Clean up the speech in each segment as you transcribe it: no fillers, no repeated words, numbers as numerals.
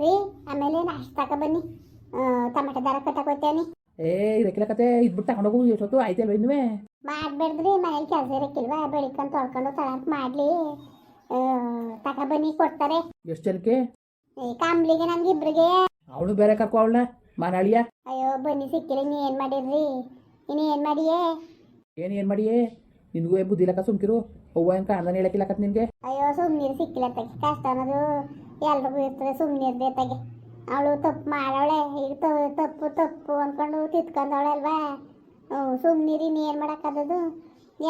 ರೀ ಆಮೇಲೆ ನಾಷ್ಟ ತಕ ಬನ್ನಿ. ಟೊಮೆಟೊ ದಾರ ಕಟ್ಟಕ್ಕೆ ಹೋಗ್ತೇನೆ. ಇದಕ್ಕೆಲ್ಲ ಕತೆ ಇದ್ಬಿಟ್ಟು ತಗೊಂಡೋಗು ಎಷ್ಟೊತ್ತು ಆಯ್ತಲ್ವ ಇನ್ನುವೇ ಮಾಡ್ಬೇಡ್ದ್ರಿ, ಮನೇಲಿ ಕೆಲಸ ಇರಕ್ಕಿಲ್ವಾ? ಬೆಳಿಕೊಂಡು ತೊಳ್ಕೊಂಡು ತಳಂತ ಮಾಡ್ಲಿ. ತಕ ಬನ್ನಿ, ಕೊಡ್ತಾರೆ. ಎಷ್ಟು ಜನಕ್ಕೆ? ಕಾಂಬ್ಳಿಗೆ ನಮ್ಗೆ ಇಬ್ರಿಗೆ. ಅವಳು ಬೇರೆ ಕರ್ಕೊ ಅವಳನ್ನ ಮಾನಾಳಿಯ. ಅಯ್ಯೋ ಬನ್ನಿ ಸಿಕ್ಕಿಲ್ಲ. ನೀ ಏನು ಮಾಡಿದ್ರಿ? ಇನ್ನು ಏನು ಮಾಡಿಯೇ? ಏನು ಮಾಡಿಯೇ? ನಿನಗೂ ಬುದ್ಧಿ ಲೆಕ್ಕ ಸುಮ್ಕಿರು. ಅವ್ವ ಏನು ಕಾಣ್ದಾನೆ ಹೇಳಕ್ಕಿಲ್ಲಕತ್ ನಿನಗೆ. ಅಯ್ಯೋ ಸುಮ್ಮನೀರು ಸಿಕ್ಕಿಲ್ಲ ತಗೆ. ಕಷ್ಟ ಅನ್ನೋದು ಎಲ್ರಿಗೂ ಇರ್ತದೆ, ಸುಮ್ಮನಿರ್ದೆ ತಗೆ. ಅವಳು ತಪ್ಪು ಮಾಡವಳೆ. ಈಗ ತಪ್ಪು ತಪ್ಪು ಅಂದ್ಕೊಂಡು ತಿತ್ಕೊಂಡವಳೆ ಅಲ್ವಾ? ಸುಮ್ಮನಿರಿ. ನೀ ಏನು ಮಾಡೋಕ್ಕಾದದು?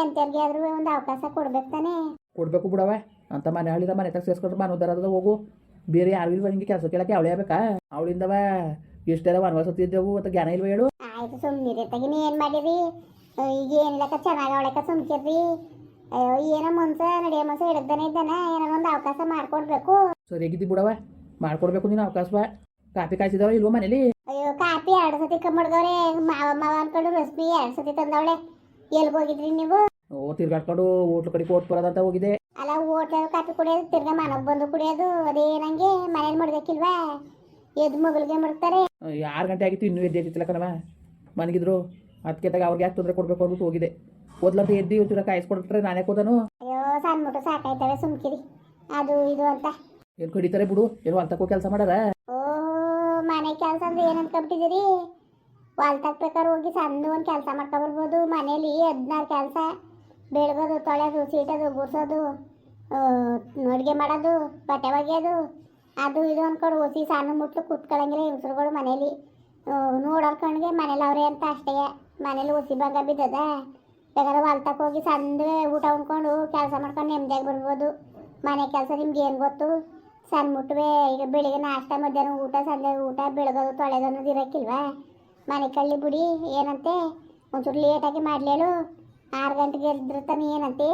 ಎಂತರ್ಗೆ ಆದ್ರೂ ಒಂದು ಅವಕಾಶ ಕೊಡ್ಬೇಕು ತಾನೇ. ಕೊಡಬೇಕು ಬಿಡವ. ಅಂತ ಮನೆ ಹಳ್ಳಿರ ಮನೆ ತಗ ಸೇರಿಸ್ಕೊಂಡ್ರೆ ಮನೋದರದ ಹೋಗು. ಬೇರೆ ಯಾರು ಇಲ್ವ ನಿಂಗೆ ಕೆಲಸ ಕೇಳಕ್ಕೆ? ಅವಳೇ ಆಗ್ಬೇಕಾ? ಅವಳಿಂದವ ಎಷ್ಟೆಲ್ಲ ವನವಾಸತ್ತಿದ್ದೆವು ಅಂತ ಜ್ಞಾನ ಇಲ್ವ ಹೇಳು? ಆಯ್ತು ಸುಮ್ಮನಿರಿ ತಗಿ. ನೀ ಏನು ಮಾಡಿರಿ? ಈಗ ಏನಿಲ್ಲಕ್ಕ ಚೆನ್ನಾಗಿ ಅವಳಕ್ಕ ಸುಮ್ಕಿರ್ರಿ. ಅಯ್ಯೋ ಏನೋ ಮನ್ಸ ನಡೆಯೋ ಮನ್ಸ ಹಿಡ್ದಾನೆ ಇದ್ದಾನೆ. ಏನೋ ಒಂದು ಅವಕಾಶ ಮಾಡ್ಕೊಡ್ಬೇಕು. ಸರಿಯಾಗಿದ್ದಿ ಬಿಡವ, ಮಾಡ್ಕೊಡ್ಬೇಕು ನೀನು ಅವಕಾಶವ. ಕಾಪಿ ಕಾಯಿಸಿದವ ಇಲ್ವ ಮನೇಲಿ? ಅಯ್ಯೋ ಕಾಪಿ 2 ಸತಿ ಕಮ್ಮಡ್ದವ್ರೆ. ಮಾವ ಮಾವ ಅನ್ಕೊಂಡು ರಶ್ಮಿ 2 ಸತಿ ತಂದವಳೆ. ಎಲ್ಗೆ ಹೋಗಿದ್ರಿ ನೀವು? ತಿರ್ಗಾಡ್ಕೊಂಡು ಹೋಟ್ಲು ಕಡೆ ಕೊಟ್ಟು ಬರೋದಂತ ಹೋಗಿದೆ. ಅಲ್ಲ ಹೋಟ್ಲಲ್ಲಿ ಕಾಪಿ ಕುಡಿಯೋದು, ತಿರ್ಗಾ ಮನೆಗೆ ಬಂದು ಕುಡಿಯೋದು, ಅದೇನಂಗೆ ಮನೇಲಿ ಮಡ್ಬೇಕಿಲ್ವಾ? ಎದ್ದು ಮಗಳಿಗೆ ಮಡ್ತಾರೆ. 6 ಗಂಟೆ ಆಗಿತ್ತು, ಇನ್ನೂ ಎದ್ದಿತ್ತಿಲ್ಲ ಕಣವ. ಮನಗಿದ್ರು ಅದಕ್ಕೆ ತಗ ಅವ್ರಿಗೆ ಯಾಕೆ ತೊಂದರೆ ಕೊಡಬೇಕು ಅಂದ್ಬಿಟ್ಟು ಹೋಗಿದೆ. ಓದ್ಲಂತ ಎದ್ದು ಒಂಚೂರ ಕಾಯಿಸ್ಕೊಡ್ತಾರೆ, ನಾನೇ ಕೂದನು. ಅಯ್ಯೋ ಸಣ್ಣ ಮುಟ್ಟು ಸಾಕಾಯ್ತವೆ, ಸುಮ್ಕಿರಿ. ಅದು ಇದು ಅಂತ ಏನು ಕಡಿತಾರೆ ಬಿಡು. ಏನು ಅಂತಕ್ಕೂ ಕೆಲಸ ಮಾಡಾರ? ಓ ಮನೆ ಕೆಲಸ ಅಂದ್ರೆ ಏನು ಅನ್ಕೊಂಬಿಟ್ಟಿದ್ದೀರಿ? ಹೊಲ್ ತಗ್ಬೇಕಾದ್ರೆ ಹೋಗಿ ಸಣ್ಣ ಒಂದು ಕೆಲಸ ಮಾಡ್ಕೊಬರ್ಬೋದು. ಮನೇಲಿ 16 ಕೆಲಸ. ಬೆಳಗೋದು, ತೊಳೆಯೋದು, ಸೀಟೋದು, ಗುಡ್ಸೋದು, ಅಡುಗೆ ಮಾಡೋದು, ಬಟ್ಟೆ ಒಗೆಯೋದು, ಅದು ಇದು ಅಂದ್ಕೊಂಡು ಓಸಿ ಸಣ್ಣ ಮುಟ್ಲು ಕೂತ್ಕೊಳ್ಳಂಗಿಲ್ಲ ಹೆಂಗಸ್ರುಗಳು ಮನೇಲಿ. ನೋಡೋರ್ ಕಣ್ಗೆ ಮನೇಲಿ ಅವ್ರೆ ಅಂತ ಅಷ್ಟೇ. ಮನೇಲಿ ಓಸಿ ಭಾಗ ಬಿದ್ದದ. ಬೇಕಾದ್ರೆ ಹೊಲ್ತಕ್ಕೆ ಹೋಗಿ ಸಂದೆ ಊಟ ಉಣ್ಕೊಂಡು ಕೆಲಸ ಮಾಡ್ಕೊಂಡು ನೆಮ್ಮದಿಯಾಗಿ ಬರ್ಬೋದು. ಮನೆ ಕೆಲಸ ನಿಮ್ಗೆ ಏನು ಗೊತ್ತು? ಸಣ್ಣ ಮುಟ್ಟುವೆ. ಈಗ ಬೆಳಿಗ್ಗೆ ನಾಷ್ಟ, ಮಧ್ಯಾಹ್ನ ಊಟ, ಸಂಜೆ ಊಟ, ಬೆಳಗೋದು ತೊಳೆದು ಅನ್ನೋದು ಇರೋಕ್ಕಿಲ್ವಾ? ಮನೆ ಕಳ್ಳಿ ಬಿಡಿ. ಏನಂತೆ ಒಂಚೂರು ಲೇಟಾಗಿ ಮಾಡಲೇಳು. 6 ಗಂಟೆಗೆ ಎದ್ದಿರ್ತಾನೆ. ಏನಂತೆ?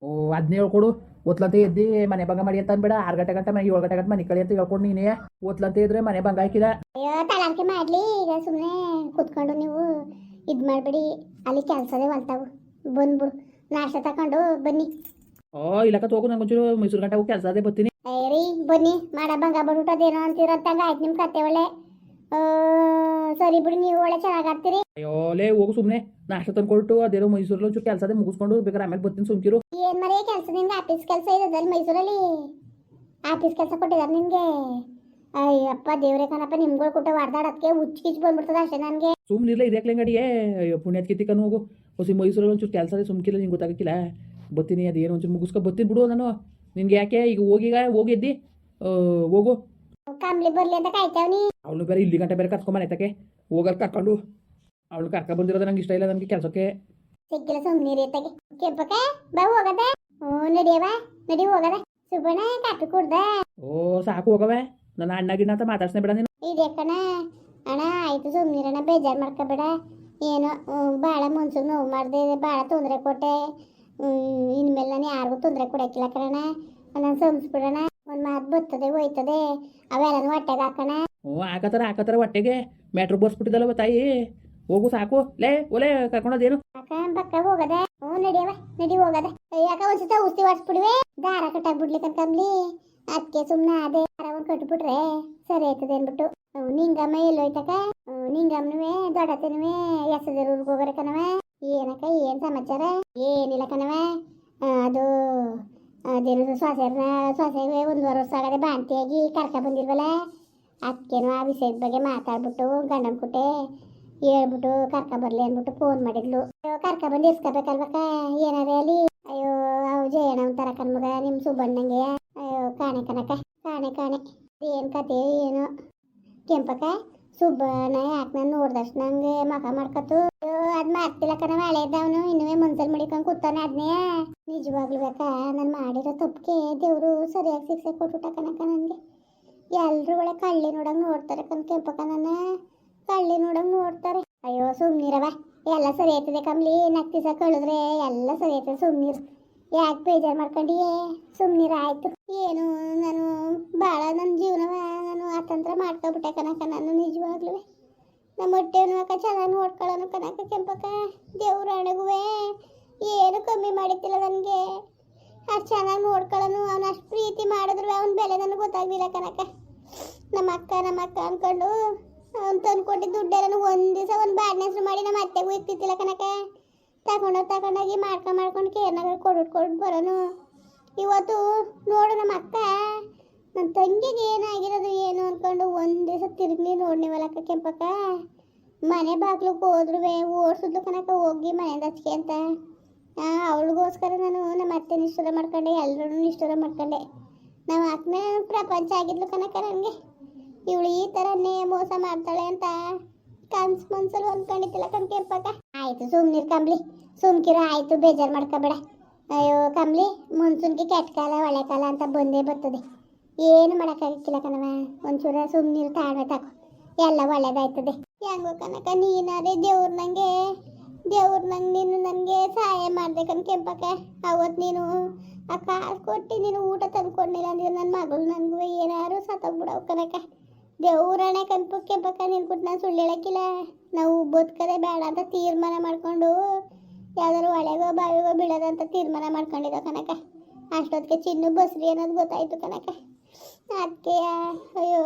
ಓ ಅದನ್ನೇ ಹೇಳ್ಕೊಡು. ಓದ್ಲಂತ ಎದ್ದು ಮನೆ ಭಂಗ ಮಾಡಿ ಅಂತ ಅನ್ಬೇಡ. 6 ಗಂಟೆ ಗಂಟೆ 7 ಗಂಟೆ ಗಂಟೆ ಮನೆ ಕಳಿ ಅಂತ ಹೇಳ್ಕೊಂಡು ನೀನೇ ಓದ್ಲಂತ ಇದ್ರೆ ಮನೆ ಭಂಗ ಹಾಕಿದ. ಅಯ್ಯೋ ತಲಾಂಕೆ ಮಾಡಲಿ. ಈಗ ಸುಮ್ಮನೆ ಕೂತ್ಕೊಂಡು ನೀವು ಇದು ಮಾಡಬೇಡಿ. ಅಲ್ಲಿ ಕೆಲಸದೇ ಹೊಲ್ತಾವು. ಬಂದ್ಬಿಡು, ನಾಷ್ಟ ತಗೊಂಡು ಬನ್ನಿ. ಇಲ್ಲಕ್ಕ ಹೋಗು. ನಂಗೆ ಒಂಚೂರು ಮೈಸೂರು ಗಂಟೆ ಹೋಗಿ ಕೆಲಸ ಅದೇ ಬರ್ತೀನಿ. ರೀ ಬನ್ನಿ. ಮಾಡ ಭಂಗ ಬಿಟ್ಬಿಟ್ಟದೇನೋ ಅಂತೀರಂತಂಗ ಆಯ್ತು ನಿಮ್ಮ ಕತೆ. ಒಳ್ಳೆ ಸರಿ ಬಿಡಿ, ನೀವು ಒಳ್ಳೆ ಚೆನ್ನಾಗಿ ಆಡ್ತೀರಿ. ಅಯ್ಯೋಲೇ ಹೋಗು ಸುಮ್ಮನೆ. ನಾಷ್ಟ ತಂದ್ಕೊಟ್ಟು ಅದೇನೋ ಮೈಸೂರಲ್ಲಿ ಒಂಚೂರು ಕೆಲಸ ಅದೇ ಮುಗಿಸ್ಕೊಂಡು ಬೇಕಾದ್ರೆ ಆಮೇಲೆ ಬರ್ತೀನಿ, ಸುಮ್ಕಿರು. ಏನು ಮರೆ ಕೆಲಸ ನಿನ್ಗೆ? ಆಫೀಸ್ ಕೆಲಸ ಇರೋದಲ್ಲಿ ಮೈಸೂರಲ್ಲಿ ಆಫೀಸ್ ಕೆಲಸ ಕೊಟ್ಟಿದ್ದಾರೆ ನಿನಗೆ? ಅಯ್ಯಪ್ಪ ದೇವ್ರೆ ಕಣಪ್ಪ. ನಿಮ್ಗಳು ಕೊಟ್ಟು ಹೊಡೆದಾಡೋದಕ್ಕೆ ಹುಚ್ಚಿಚ್ಚು ಬಂದ್ಬಿಡ್ತದೆ ಅಷ್ಟೇ ನನಗೆ. ಸುಮ್ಮನಿರ್ಲ ಇದಕ್ಕೆ ಗಡಿಯೇ. ಅಯ್ಯೋ ಪುಣ್ಯದ ಕಿತ್ತಿಕನು ಹೋಗು. ಹೊಸಿ ಮೈಸೂರಲ್ಲಿ ಒಂಚೂರು ಕೆಲಸ ಅದೇ ಸುಮ್ಕಿಲ್ಲ. ನಿಂಗೆ ಗೊತ್ತಾಗಕ್ಕಿಲ್ಲ. ಬರ್ತೀನಿ, ಅದೇನೋ ಒಂಚೂರು ಮುಗಿಸ್ಕೊ ಬರ್ತೀನಿ ಬಿಡು. ನಾನು ನಿನ್ಗೆ ಯಾಕೆ ಈಗ ಹೋಗಿದ್ದಿ ಹೋಗು. ಕಂಬ್ಳಿ ಬರ್ಲಿ ಅಂತ ಕಾಯ್ತಾವ್ನಿ. ಅವಳು ಬೇರೆ ಇಲ್ಲಿ ಗಂಟೆ ಬೇರೆ ಕರ್ಕೊಂಬನೆ ತಕ್ಕೆ ಹೋಗಲ್ ಕರ್ಕೊಂಡು. ಅವಳು ಕರ್ಕೊಂಡು ಬಂದಿರೋದು ನಂಗೆ ಇಷ್ಟ ಇಲ್ಲ. ನನಗೆ ಕೆಲಸಕ್ಕೆ ಸಿಕ್ಕಿಲ್ಲ. ಸುಮ್ಮನೆ ತಗೆ ಕೆಂಪಕ್ಕ ಬಾ ಹೋಗದ. ನಡಿಯವ ನಡಿ ಹೋಗದ. ಸುಬ್ಬಣ್ಣ ಕಾಪಿ ಕುಡ್ದ? ಓ ಸಾಕು ಹೋಗವೆ. ನನ್ನ ಅಣ್ಣ ಗಿಣ್ಣ ಅಂತ ಮಾತಾಡ್ಸನೆ ಬೇಡ ನೀನು. ಇದೆ ಕಣ ಅಣ್ಣ. ಆಯ್ತು ಸುಮ್ಮನಿರಣ್ಣ, ಬೇಜಾರು ಮಾಡ್ಕೋಬೇಡ. ಏನೋ ಭಾಳ ಮನ್ಸಿಗೆ ನೋವು ಮಾಡಿದೆ, ಭಾಳ ತೊಂದರೆ ಕೊಟ್ಟೆ. ಇನ್ಮೇಲೆ ನಾನು ಯಾರಿಗೂ ತೊಂದರೆ ಕೊಡೋಕ್ಕಿಲ್ಲ ಕಣ. ನಾನು ಸಂಸ್ಬಿಡೋಣ. ಒಂದು ಮಾತು ಬರ್ತದೆ ಹೋಯ್ತದೆ, ಅವೆಲ್ಲನೂ ಹೊಟ್ಟೆಗೆ ಹಾಕೋಣ. ಹಾಕತ್ತಾರ ಹೊಟ್ಟೆಗೆ. ಮ್ಯಾಟ್ರು ಬರ್ಸ್ಬಿಟ್ಟಿದ್ದಲ್ಲವ ತಾಯಿ. ಹೋಗು ಸಾಕು. ಓಲೆ ಕರ್ಕೊಂಡೋದೇನು ಅಕ್ಕ ಬಕ್ಕ ಹೋಗದ. ನಡಿಯವ ನಡಿ ಹೋಗದ. ಯಾಕ ಒಂದ್ಸತ ಔಷಧಿ ಹೊಡ್ಸ್ಬಿಡ್ವೆ, ದಾರ ಕಟ್ಟಾಕ್ಬಿಡ್ಲಿಕ್ಕೆ ಕಂಬ್ಲಿ. ಅದಕ್ಕೆ ಸುಮ್ಮನೆ ಅದೇ ದಾರ ಒಂದು ಕಟ್ಬಿಟ್ರೆ ಸರಿ ಆಯ್ತದೆ ಅಂದ್ಬಿಟ್ಟು. ನಿಂಗಮ್ಮ ಎಲ್ಲೋಯ್ತಕ್ಕ? ನಿಂಗಮ್ಮನವೇ ದೊಡ್ಡತನವೇ ಎಸದೂರ್ಗೆ ಹೋಗೋರೆ ಕಣವ. ಏನಕ್ಕ ಏನು ಸಮಾಚಾರ? ಏನಿಲ್ಲ ಕಣವ. ಅದು ಅದೇನು ಸೊಸೆಗೆ 1 ವರ್ಷ ಆಗದೆ ಬಾಣ್ತಿಯಾಗಿ ಕರ್ಕ ಬಂದಿಲ್ವಲ್ಲ. ಅದಕ್ಕೇನು ಆ ವಿಷಯದ ಬಗ್ಗೆ ಮಾತಾಡ್ಬಿಟ್ಟು ಗಂಡನ ಕುಟ್ಟೆ ಹೇಳ್ಬಿಟ್ಟು ಕರ್ಕ ಬರ್ಲಿ ಅಂದ್ಬಿಟ್ಟು ಫೋನ್ ಮಾಡಿದ್ಲು. ಕರ್ಕ ಬಂದು ಇಸ್ಕೋಬೇಕಲ್ವಕ್ಕ ಏನಾರೇ ಅಲ್ಲಿ. ಅಯ್ಯೋ ಅವು ಜಯಣ್ಣ ಅಂತಾರ ಕಣ್ಮಗ ನಿಮ್ಮ ಸುಬ್ಬಣ್ಣಂಗೆ. ಅಯ್ಯೋ ಕಾಣೆ ಕಣಕ್ಕ, ಕಾಣೆ. ಏನು ಕತೆ ಏನೋ ಕೆಂಪಕ್ಕ. ಸುಬ್ಬಣ್ಣ ಯಾಕೆ ನಾನು ನೋಡ್ದಷ್ಟು ನಂಗೆ ಮಕ ಮಾಡ್ಕತ್ತು. ಅದು ಮಾಡ್ತಿಲ್ಲ ಕಣವ. ಹಳೆ ಇದ್ದವನು ಇನ್ನುವೇ ಮನ್ಸಲ್ಲಿ ಮಡಿಕೊಂಡು ಕೂತಾನೆ. ಅದನ್ನೇ ನಿಜವಾಗ್ಲೂ ಬೇಕಾ? ನಾನು ಮಾಡಿರೋ ತಪ್ಪಿಗೆ ದೇವರು ಸರಿಯಾಗಿ ಶಿಕ್ಷೆ ಕೊಟ್ಬಿಟ್ಟ ಕಣಕ್ಕ ನನಗೆ. ಎಲ್ಲರೂ ಒಳ್ಳೆ ಕಳ್ಳಿ ನೋಡಂಗೆ ನೋಡ್ತಾರೆ ಕೆಂಪಕ್ಕ. ನನ್ನ ಕಳ್ಳಿ ನೋಡಂಗೆ ನೋಡ್ತಾರೆ. ಅಯ್ಯೋ ಸುಮ್ಮನಿರವ, ಎಲ್ಲ ಸರಿ ಆಯ್ತದೆ ಕಂಬ್ಲಿ. ನಾಲ್ಕು ದಿವಸ ಕಳೆದ್ರೆ ಎಲ್ಲ ಸರಿ ಆಯ್ತದೆ. ಸುಮ್ಮನಿರು, ಯಾಕೆ ಬೇಜಾರು ಮಾಡ್ಕೊಂಡಿಯೇ? ಸುಮ್ಮನಿರ ಆಯ್ತು. ಏನು ನಾನು ಭಾಳ ನನ್ನ ಜೀವನವ ನಾನು ಅತಂತ್ರ ಮಾಡ್ಕೊಬಿಟ್ಟೆ ಕನಕ. ನಾನು ನಿಜವಾಗ್ಲೂ ನಮ್ಮ ಹೊಟ್ಟೆವನು ಅಕ್ಕ ಚೆನ್ನಾಗಿ ನೋಡ್ಕೊಳ್ಳೋನು ಕನಕ ಕೆಂಪಕ್ಕ. ದೇವ್ರ ಹಣಗುವೆ ಏನು ಕಮ್ಮಿ ಮಾಡಿತ್ತಿಲ್ಲ ನನಗೆ. ಅಷ್ಟು ಚೆನ್ನಾಗಿ ನೋಡ್ಕೊಳ್ಳೋನು. ಅವನು ಅಷ್ಟು ಪ್ರೀತಿ ಮಾಡಿದ್ರು ಅವನ ಬೆಲೆ ನನಗೆ ಗೊತ್ತಾಗ್ಲಿಲ್ಲ ಕನಕ. ನಮ್ಮ ಅಕ್ಕ ಅನ್ಕೊಂಡು ಅವ್ನು ತಂದ್ಕೊಟ್ಟಿದ್ದು ದುಡ್ಡೆಲ್ಲ ಒಂದು ದಿವಸ ಒಂದು ಬ್ಯಾಡ್ನ ಹೆಸರು ಮಾಡಿ ನಮ್ಮ ಅತ್ತೆಗೂ ಇತ್ತಿತ್ತಿಲ್ಲ ಕನಕ ತಗೊಂಡೋಗಿ ಮಾಡ್ಕೊಂಡು ಕೇರ್ನಾಗ ಕೊಟ್ಟು ಬರೋನು. ಇವತ್ತು ನೋಡು ನಮ್ಮ ಅಕ್ಕ ನನ್ನ ತಂಗಿಗೆ ಏನಾಗಿರೋದು ಏನು ಅಂದ್ಕೊಂಡು ಒಂದು ದಿವಸ ತಿರುಗಿ ನೋಡ್ನಿವಲ್ಲಕ್ಕ ಕೆಂಪಕ್ಕ. ಮನೆ ಬಾಗ್ಲಿಗೆ ಹೋದ್ರು ಓಡಿಸಿದ್ಲು ಕನಕ ಹೋಗಿ ಮನೆಯಿಂದ ಹಚ್ಕೆ ಅಂತ. ಅವಳಿಗೋಸ್ಕರ ನಾನು ನಮ್ಮ ಅತ್ತೆ ನಿಷ್ಠುರ ಮಾಡ್ಕೊಂಡೆ, ಎಲ್ಲರೂ ನಿಷ್ಠುರ ಮಾಡ್ಕೊಂಡೆ. ನಮ್ಮ ಅಕ್ಕನೇ ಪ್ರಪಂಚ ಆಗಿದ್ಲು ಕನಕ ನನಗೆ. ಇವಳು ಈ ಥರನೇ ಮೋಸ ಮಾಡ್ತಾಳೆ ಅಂತ ಮನ್ಸಲ್ಲಿ ಅಂದ್ಕೊಂಡಿದ್ದಿಲ್ಲ ಕೆಂಪಕ್ಕ. ಆಯಿತು ಸುಮ್ನಿರ್ ಕಂಬ್ಲಿ, ಸುಮ್ಕಿರೋ ಆಯಿತು, ಬೇಜಾರು ಮಾಡ್ಕೋಬೇಡ. ಅಯ್ಯೋ ಕಂಬ್ಲಿ, ಮುನ್ಸೂನ್ಗೆ ಕೆಟ್ಟ ಕಾಲ ಒಳ್ಳೆ ಕಾಲ ಅಂತ ಬಂದೇ ಬರ್ತದೆ, ಏನು ಮಾಡೋಕ್ಕಾಗಕ್ಕಿಲ್ಲ ಕಣವ. ಒಂಚೂರ ಸುಮ್ಮನಿರು, ತಾಳ್ಮೆ ತಗೋ, ಎಲ್ಲ ಒಳ್ಳೇದಾಯ್ತದೆ. ಹೆಂಗೋ ಕನಕ ನೀನಾದ್ರೆ ದೇವ್ರು ನಂಗೆ ನೀನು ನನಗೆ ಸಹಾಯ ಮಾಡ್ಬೇಕನ್ ಕೆಂಪಕ್ಕ. ಅವತ್ತು ನೀನು ಆ ಕಾಸು ಕೊಟ್ಟು ನೀನು ಊಟ ತಂದ್ಕೊಂಡಿಲ್ಲ ಅಂದ್ರೆ ನನ್ನ ಮಗಳು ನನಗೂ ಏನಾರು ಸತ್ತೋಗ್ಬಿಡವು ಕನಕ. ದೇವ್ರಣೆ ಕೆಂಪಕ್ಕ ನಿನ್ಬಿಟ್ಟು ನಾನು ಸುಳ್ಳು ಹೇಳಕ್ಕಿಲ್ಲ. ನಾವು ಬದುಕದೆ ಬೇಡ ಅಂತ ತೀರ್ಮಾನ ಮಾಡ್ಕೊಂಡು ಯಾವ್ದಾರು ಒಳೆಗೋ ಬಾವಿಗೋ ಬೀಳೋದಂತ ತೀರ್ಮಾನ ಮಾಡ್ಕೊಂಡಿದ್ದೋ ಕನಕ. ಅಷ್ಟೊತ್ತಿಗೆ ಚಿನ್ನು ಬಸ್ರಿ ಅನ್ನೋದು ಗೊತ್ತಾಯ್ತು ಕನಕ. ಅದಕ್ಕೆ ಅಯ್ಯೋ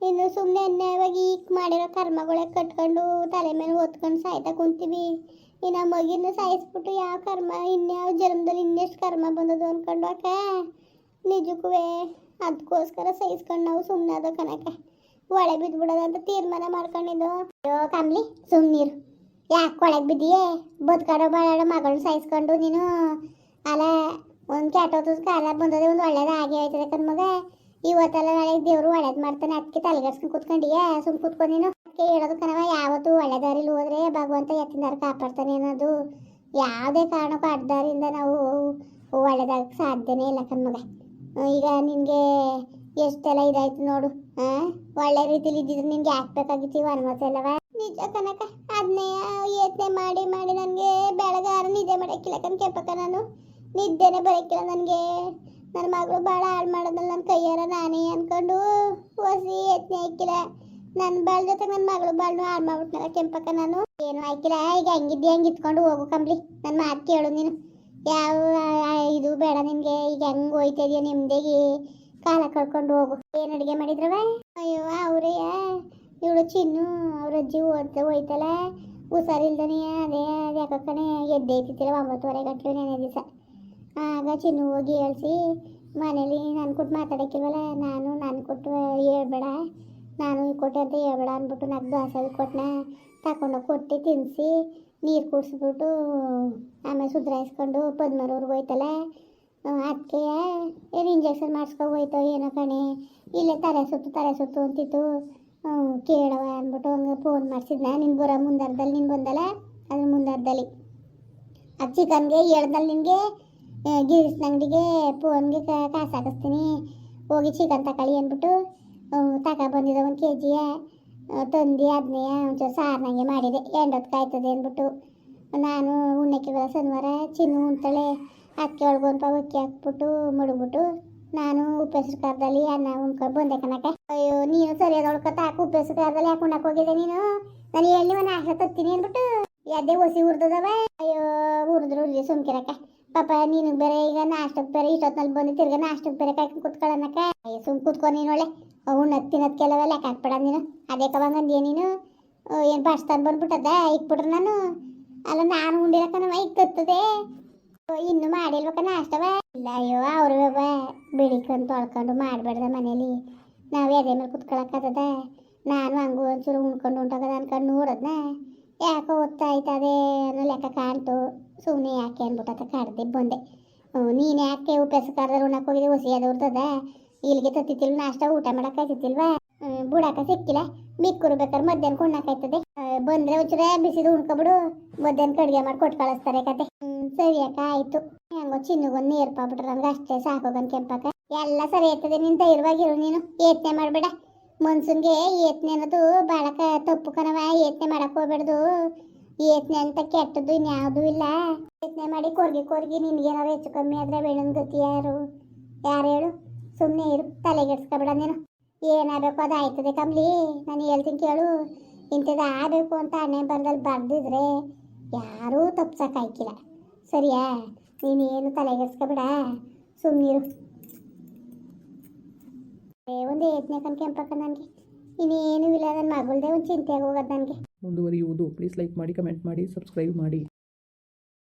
ಇನ್ನು ಸುಮ್ಮನೆ ಅನ್ಯಾಯವಾಗಿ ಈಗ ಮಾಡಿರೋ ಕರ್ಮಗಳೇ ಕಟ್ಕೊಂಡು ತಲೆ ಮೇಲೆ ಹೊತ್ಕೊಂಡು ಸಾಯ್ತಾ ಕುಂತೀವಿ. ಇನ್ನು ಮಗಿನ ಸಾಯಿಸ್ಬಿಟ್ಟು ಯಾವ ಕರ್ಮ ಇನ್ಯಾವ ಜನ್ಮದಲ್ಲಿ ಇನ್ನೆಷ್ಟು ಕರ್ಮ ಬಂದದು ಅಂದ್ಕೊಂಡು ಅಕ್ಕ. ನಿಜಕ್ಕೂ ಅದಕ್ಕೋಸ್ಕರ ಸಹಿಸ್ಕೊಂಡು ನಾವು ಸುಮ್ಮನೆ ಅದೋ ಕನಕ. ಒಳೆ ಬಿದ್ದುಬಿಡೋದಂತ ತೀರ್ಮಾನ ಮಾಡ್ಕೊಂಡಿದ್ದು. ಅಯ್ಯೋ ಕಮ್ಲಿ ಸುಮ್ಮನಿರು, ಯಾಕೆ ಒಳಗೆ ಬಿದ್ದೀಯೇ? ಬದುಕಾಡೋ ಬಾಳಾಡೋ ಮಗಳನ್ನ ಸಾಯಿಸ್ಕೊಂಡು ನೀನು ಅಲ್ಲ ಒಂದು ಕೆಟ್ಟೋದ ಕಾಲ ಬಂದದೆ, ಒಂದು ಒಳ್ಳೇದು ಆಗೇ ಆಯ್ತದೆ ಕಣ್ಮಗ. ಇವತ್ತೆಲ್ಲ ನಾಳೆ ದೇವರು ಒಳ್ಳೇದು ಮಾಡ್ತಾನೆ, ಅದಕ್ಕೆ ತಲೆಗಡ್ಸ್ಕೊಂಡು ಕೂತ್ಕೊಂಡಿಯೇ? ಸುಮ್ಮನೆ ಕೂತ್ಕೊಂಡು ನೀನು ಅದಕ್ಕೆ ಹೇಳೋದು ಕಣವ, ಯಾವತ್ತು ಒಳ್ಳೆ ದಾರಿಲಿ ಹೋದ್ರೆ ಭಗವಂತ ಎತ್ತಿನಾರು ಕಾಪಾಡ್ತಾನೆ ಅನ್ನೋದು. ಯಾವುದೇ ಕಾರಣಕ್ಕೂ ಅಡ್ಡದಾರಿಯಿಂದ ನಾವು ಒಳ್ಳೇದಾಗಕ್ಕೆ ಸಾಧ್ಯನೇ ಇಲ್ಲ ಕಣ್ಮಗ. ಈಗ ನಿನಗೆ ಎಷ್ಟೆಲ್ಲ ಇದಾಯ್ತು ನೋಡು. ಒಳ್ಳೆ ರೀತಿಲಿ ಇದ್ದಿದ್ರೆ ನಿನ್ಗೆ ಹಾಕ್ಬೇಕಾಗಿತ್ತು ಅನುಮತಿ ಅಲ್ಲವ. ನಿಜ ಕನಕ, ಅದನ್ನೇ ಯೋಚನೆ ಮಾಡಿ ನನಗೆ ಬೆಳಗಾರ ನಿದ್ದೆ ಮಾಡೋಕ್ಕಿಲ್ಲ ಕೆಂಪಕ್ಕ. ನಾನು ನಿದ್ದೆನೇ ಬರೋಕ್ಕಿಲ್ಲ ನನಗೆ. ನನ್ನ ಮಗಳು ಭಾಳ ಹಾಳು ಮಾಡೋದಲ್ಲ ನನ್ನ ಕೈಯಾರ ನಾನೇ ಅಂದ್ಕೊಂಡು ಹೊಸಿ ಯೋಚನೆ ಹಾಕಿಲ್ಲ. ನನ್ನ ಬಾಳ ಜೊತೆ ನನ್ನ ಮಗಳು ಬಾಳ್ನು ಹಾಳು ಮಾಡ್ಬಿಟ್ನಲ್ಲ ಕೆಂಪಕ್ಕ. ನಾನು ಏನು ಹಾಕಿಲ್ಲ. ಈಗ ಹೆಂಗೆ ಇತ್ಕೊಂಡು ಹೋಗು ಕಂಬ್ಲಿ, ನನ್ನ ಮಾತು ಕೇಳು ನೀನು. ಯಾವ ಇದು ಬೇಡ ನಿನಗೆ. ಈಗ ಹೆಂಗೆ ಹೋಯ್ತಾ ಇದೆಯಾ ನಿಮ್ದೇಗೆ ಕಾಲ ಕಳ್ಕೊಂಡು ಹೋಗು. ಏನು ಅಡುಗೆ ಮಾಡಿದ್ರವ? ಅಯ್ಯೋ ಅವರೇ ಇವಳು ಚಿನ್ನು ಅವ್ರ ಅಜ್ಜಿ ಹೋಯ್ತಲ್ಲ ಹುಷಾರಿಲ್ದನೇ. ಅದೇ ಯಾಕೋ ಕಣೆ ಎದ್ದೈತಿತ್ತಿಲ್ಲ 9:30 ಗಂಟಲು ನೆನೆ ದಿವಸ. ಆಗ ಚಿನ್ನು ಹೋಗಿ ಹೇಳ್ಸಿ ಮನೇಲಿ ನಾನು ಕೊಟ್ಟು ಮಾತಾಡೋಕ್ಕಿಲ್ವಲ್ಲ, ನಾನು ಕೊಟ್ಟು ಹೇಳ್ಬೇಡ, ನಾನು ಕೊಟ್ಟೆ ಅಂತ ಹೇಳ್ಬೇಡ ಅಂದ್ಬಿಟ್ಟು 4 ದೋಸೆ ಕೊಟ್ಟನ ತಗೊಂಡೋಗಿ ಕೊಟ್ಟು ತಿನ್ನಿಸಿ ನೀರು ಕುಡಿಸ್ಬಿಟ್ಟು ಆಮೇಲೆ ಸುಧಾರಿಸ್ಕೊಂಡು ಪದ್ಮರೂರ್ಗೆ ಹೋಯ್ತಲ್ಲ. ಅದಕ್ಕೆ ಏನು ಇಂಜೆಕ್ಷನ್ ಮಾಡಿಸ್ಕೊ ಹೋಯ್ತೋ ಏನೋ ಕಣೆ. ಇಲ್ಲೇ ತಲೆ ಸುತ್ತು ಅಂತಿತ್ತು. ಕೇಳವ ಅಂದ್ಬಿಟ್ಟು ಹಂಗೆ ಫೋನ್ ಮಾಡಿಸಿದ್ನ. ನೀನು ಬರೋ ಮುಂದರ್ದಲ್ಲಿ ನೀನು ಬಂದಲ್ಲ, ಅದ್ರ ಮುಂದರ್ದಲ್ಲಿ ಅದು ಚಿಕನ್ಗೆ ಹೇಳ್ದಲ್ಲಿ ನಿನಗೆ ಗಿರಿಸ್ನ ಅಂಗಡಿಗೆ ಫೋನ್ಗೆ ಕಾಸು ಹಾಕಿಸ್ತೀನಿ, ಹೋಗಿ ಚಿಕನ್ ತಗೊಳ್ಳಿ ಅಂದ್ಬಿಟ್ಟು ಬಂದಿದ್ದ 1 kg ತಂದು ಅದನ್ನೇ ಒಂಚೂರು ಸಾರಿನಂಗೆ ಮಾಡಿದೆ. ಎಂಡೊತ್ತು ಕಾಯ್ತದೆ ಅಂದ್ಬಿಟ್ಟು ನಾನು ಉಣ್ಣಕ್ಕೆ ಬರೋ ಶನಿವಾರ ಚಿನ್ನು ಉಣ್ತಾಳೆ. ಅದಕ್ಕೆ ಒಳಗೊಂದು ಅಕ್ಕಿ ಹಾಕ್ಬಿಟ್ಟು ಮಡಗ್ಬಿಟ್ಟು ನಾನು ಉಪ್ಪೆಸರು ಕಾರದಲ್ಲಿ ಅನ್ನ ಉಣ್ಕೊಂಡು ಬಂದೆ ಕನಕ. ಅಯ್ಯೋ ನೀನು ಸರಿಯಾದ ಉಳ್ಕೊತ ಹಾಕು ಉಪ್ಪೆಸರು ಕಾರದಲ್ಲಿ ಯಾಕೆ ಉಣ್ಣಕ್ಕೆ ಹೋಗಿದ್ದೆ ನೀನು? ನಾನು ಹೇಳಿ ಒಂದು ಆಶೆ ತತ್ತೀನಿ ಅಂದ್ಬಿಟ್ಟು ಎದ್ದೆ ಹೊಸಿ ಹುರಿದವ. ಅಯ್ಯೋ ಹುರಿದ್ರು ಸುಮ್ಕಿರಕ್ಕ ಪಾಪ. ನೀನು ಬೇರೆ ಈಗ ನಾಷ್ಟಕ್ಕೆ ಬೇರೆ ಇಷ್ಟೊತ್ತಿನಲ್ಲಿ ಬಂದು ತಿರ್ಗ ನಾಷ್ಟಕ್ಕೆ ಬೇರೆ ಕಾಯ್ಕೊಂಡು ಕೂತ್ಕೊಳ್ಳೋಣಕ್ಕ. ಅಯ್ಯೋ ಸುಮ್ ಕೂತ್ಕೊ ನೀನು. ಒಳ್ಳೆ ತಿನ್ನೋದು ಕೆಲವ ಲೆಕ್ಕ ಹಾಕ್ಬೇಡ ನೀನು. ಅದೇ ಕವಂಗಂದಿಯ ನೀನು ಏನು ಬಸ್ತಾನು ಬಂದ್ಬಿಟ್ಟದ ಇಕ್ಬಿಟ್ರೆ ನಾನು ಅಲ್ಲ ನಾನು ಉಂಡಿರಕ್ಕನವ ಈಗ ತತ್ತದೆ. ಇನ್ನು ಮಾಡಿಲ್ಬೇಕ ನಾಷ್ಟವ ಇಲ್ಲ. ಅಯ್ಯೋ ಅವ್ರು ಬೆಳಿಕೊಂಡು ತೊಳ್ಕೊಂಡು ಮಾಡಬೇಡ್ದ ಮನೇಲಿ. ನಾವು ಎದೆ ಮೇಲೆ ಕುತ್ಕೊಳಕ್ಕದ. ನಾನು ಹಂಗೂ ಒಂಚೂರು ಉಣ್ಕೊಂಡು ಉಂಟಾಗದ ಅನ್ಕೊಂಡು ನೋಡೋದನ್ನ ಯಾಕೋ ಓದ್ತಾಯ್ತದೆ ಅನ್ನೋ ಲೆಕ್ಕ ಕಾಣ್ತು. ಸುಮ್ಮನೆ ಯಾಕೆ ಅಂದ್ಬಿಟ್ಟತ್ತ ಕಡ್ದೆ ಬಂದೆ. ನೀನು ಯಾಕೆ ಉಪ್ಪೆಸರು ಕಾರದಲ್ಲಿ ಉಣ್ಣಕ್ಕೆ ಹೋಗಿದ್ದೆ? ಹೊಸಿ ಅದು ಉರ್ತದ ಇಲ್ಲಿಗೆ ತತ್ತಿತ್ತಿಲ್ವ ನಾಷ್ಟ ಊಟ ಮಾಡೋಕ್ಕಾಯ್ತಿಲ್ವಾ? ಬುಡಾಕ ಸಿಕ್ಕಿಲ್ಲ. ಮಿಕ್ಕರು ಬೇಕಾದ್ರೆ ಮಧ್ಯಾಹ್ನಕ್ಕೆ ಉಣ್ಣಕ್ಕಾಯ್ತದೆ. ಬಂದರೆ ಒಂಚೂರ ಬಿಸಿದು ಉಣ್ಕೊಬಿಡು, ಮಧ್ಯಾಹ್ನಕ್ಕೆ ಅಡುಗೆ ಮಾಡಿ ಕೊಟ್ಟು ಕಳಿಸ್ತಾರೆ ಕತೆ. ಸರಿ ಅಕ್ಕ ಆಯಿತು. ಹೆಂಗೋ ಚಿನ್ನಗೊಂದು ನೇರ್ಪಾಬಿಟ್ರೆ ನಮ್ಗೆ ಅಷ್ಟೇ ಸಾಕೋಗನ್ ಕೆಂಪಕ್ಕ. ಎಲ್ಲ ಸರಿ ಆಯ್ತದೆ. ನೀನು ಧೈರ್ಯವಾಗಿರು. ನೀನು ಯೋಚನೆ ಮಾಡಬೇಡ. ಮನ್ಸೂನ್ಗೆ ಯೋಚನೆ ಅನ್ನೋದು ಭಾಳ ತಪ್ಪು ಕಣವ. ಯೋಚನೆ ಮಾಡಕ್ಕೆ ಹೋಗ್ಬೇಡ್ದು. ಯೋಚನೆ ಅಂತ ಕೆಟ್ಟದ್ದು ಇನ್ಯಾವುದೂ ಇಲ್ಲ. ಯೋಚನೆ ಮಾಡಿ ಕೊರ್ಗಿ ನಿನ್ಗೇನಾದ್ರು ಹೆಚ್ಚು ಕಮ್ಮಿ ಆದರೆ ಬೆಳನ್ ಗತಿ ಯಾರು ಹೇಳು? ಸುಮ್ಮನೆ ಇರು, ತಲೆಗೆಡ್ಸ್ಕೊಬೇಡ ನೀನು. ಏನಾಗಬೇಕು ಅದು ಆಯ್ತದೆ ಕಮ್ಲಿ. ನಾನು ಹೇಳ್ತೀನಿ ಕೇಳು. ಇಂಥದ್ದು ಆಗಬೇಕು ಅಂತ ಹಣೆ ಬರದಲ್ಲಿ ಬರ್ದಿದ್ರೆ ಯಾರೂ ತಪ್ಸಕ್ಕಾಯ್ಕಿಲ್ಲ. ಸರಿಯಾ? ನೀನೇನು ತಲೆಗೆಡ್ಸ್ಕೊಬೇಡ, ಸುಮ್ಮನಿರು. ಒಂದು ಯತ್ನೆ ಕೆಂಪಕ್ಕ ನನಗೆ ಇನ್ನೇನು ಇಲ್ಲ ನನ್ನ ಮಗಳ್ದೆ ಒಂದು ಚಿಂತೆ ಆಗೋಗದ ನನಗೆ. ಮುಂದುವರಿಯುವುದು. ಪ್ಲೀಸ್ ಲೈಕ್ ಮಾಡಿ, ಕಮೆಂಟ್ ಮಾಡಿ, ಸಬ್ಸ್ಕ್ರೈಬ್ ಮಾಡಿ.